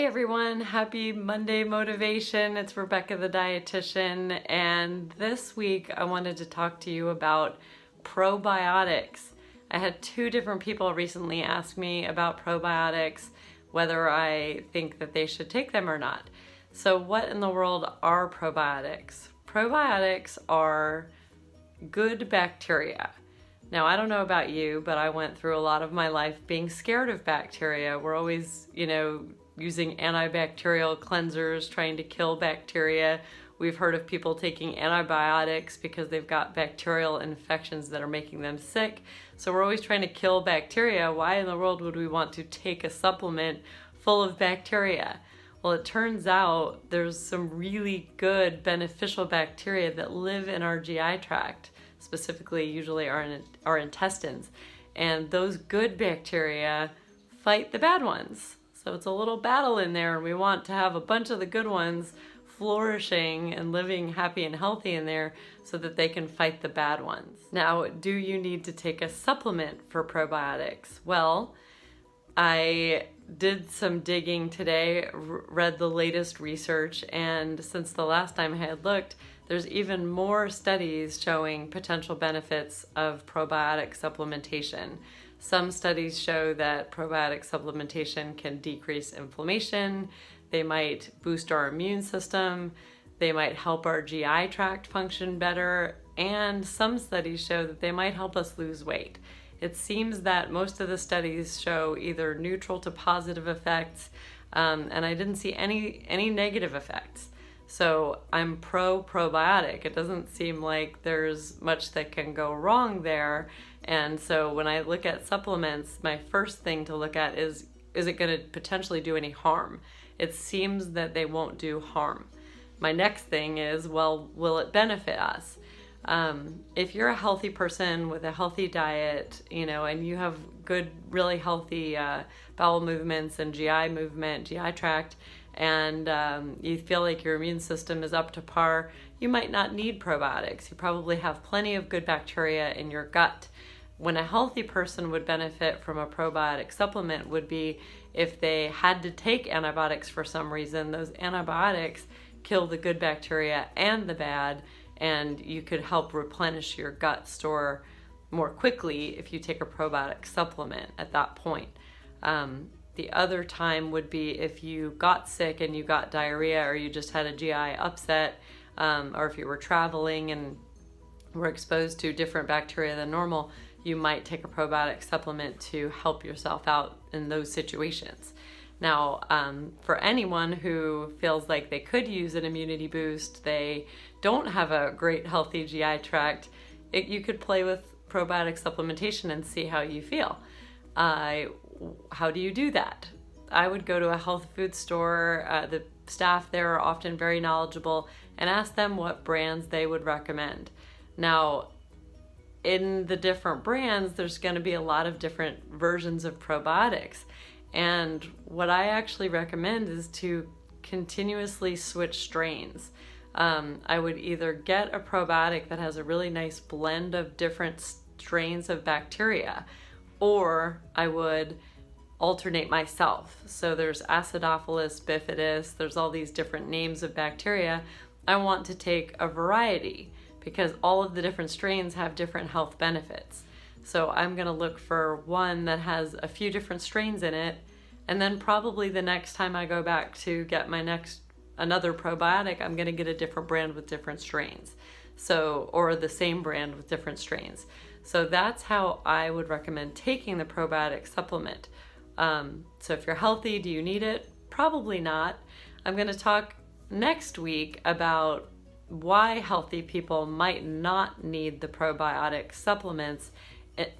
Hey everyone, happy Monday motivation. It's Rebecca the dietitian, and this week I wanted to talk to you about probiotics. I had two different people recently ask me about probiotics, whether I think that they should take them or not. So what in the world are probiotics? Probiotics are good bacteria. Now, I don't know about you, but I went through a lot of my life being scared of bacteria. We're always, using antibacterial cleansers, trying to kill bacteria. We've heard of people taking antibiotics because they've got bacterial infections that are making them sick. So we're always trying to kill bacteria. Why in the world would we want to take a supplement full of bacteria? Well, it turns out there's some really good beneficial bacteria that live in our GI tract, specifically usually our intestines. And those good bacteria fight the bad ones. So it's a little battle in there, and we want to have a bunch of the good ones flourishing and living happy and healthy in there so that they can fight the bad ones. Now, do you need to take a supplement for probiotics? Well, I did some digging today, read the latest research, and since the last time I had looked, there's even more studies showing potential benefits of probiotic supplementation. Some studies show that probiotic supplementation can decrease inflammation, they might boost our immune system, they might help our GI tract function better, and some studies show that they might help us lose weight. It seems that most of the studies show either neutral to positive effects, and I didn't see any negative effects. So I'm pro-probiotic. It doesn't seem like there's much that can go wrong there. And so when I look at supplements, my first thing to look at is it going to potentially do any harm? It seems that they won't do harm. My next thing is, well, will it benefit us? If you're a healthy person with a healthy diet, and you have good, really healthy bowel movements and GI movement, GI tract, and you feel like your immune system is up to par, you might not need probiotics. You probably have plenty of good bacteria in your gut. When a healthy person would benefit from a probiotic supplement would be if they had to take antibiotics for some reason. Those antibiotics kill the good bacteria and the bad, and you could help replenish your gut store more quickly if you take a probiotic supplement at that point. The other time would be if you got sick and you got diarrhea, or you just had a GI upset, or if you were traveling and were exposed to different bacteria than normal, you might take a probiotic supplement to help yourself out in those situations. Now, for anyone who feels like they could use an immunity boost, they don't have a great healthy GI tract, you could play with probiotic supplementation and see how you feel. How do you do that? I would go to a health food store. The staff there are often very knowledgeable, and ask them what brands they would recommend. Now, in the different brands, there's going to be a lot of different versions of probiotics. And what I actually recommend is to continuously switch strains. I would either get a probiotic that has a really nice blend of different strains of bacteria, or I would alternate myself. So there's Acidophilus bifidus, there's all these different names of bacteria. I want to take a variety because all of the different strains have different health benefits. So I'm going to look for one that has a few different strains in it, and then probably the next time I go back to get another probiotic, I'm going to get a different brand with different strains. Or the same brand with different strains. So that's how I would recommend taking the probiotic supplement. So if you're healthy, do you need it? Probably not. I'm going to talk next week about why healthy people might not need the probiotic supplements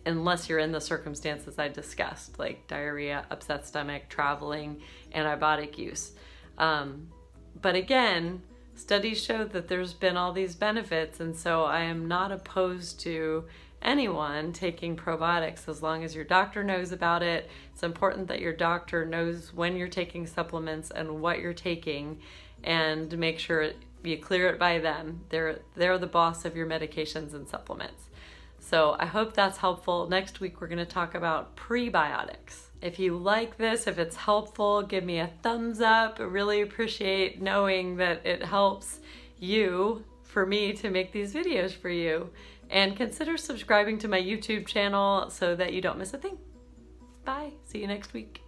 unless you're in the circumstances I discussed, like diarrhea, upset stomach, traveling, antibiotic use. But again, studies show that there's been all these benefits, and so I am not opposed to anyone taking probiotics as long as your doctor knows about it. It's important that your doctor knows when you're taking supplements and what you're taking, and make sure you clear it by them. They're the boss of your medications and supplements. So I hope that's helpful. Next week we're going to talk about prebiotics. If you like this, if it's helpful, give me a thumbs up. I really appreciate knowing that it helps you for me to make these videos for you. And consider subscribing to my YouTube channel so that you don't miss a thing. Bye. See you next week.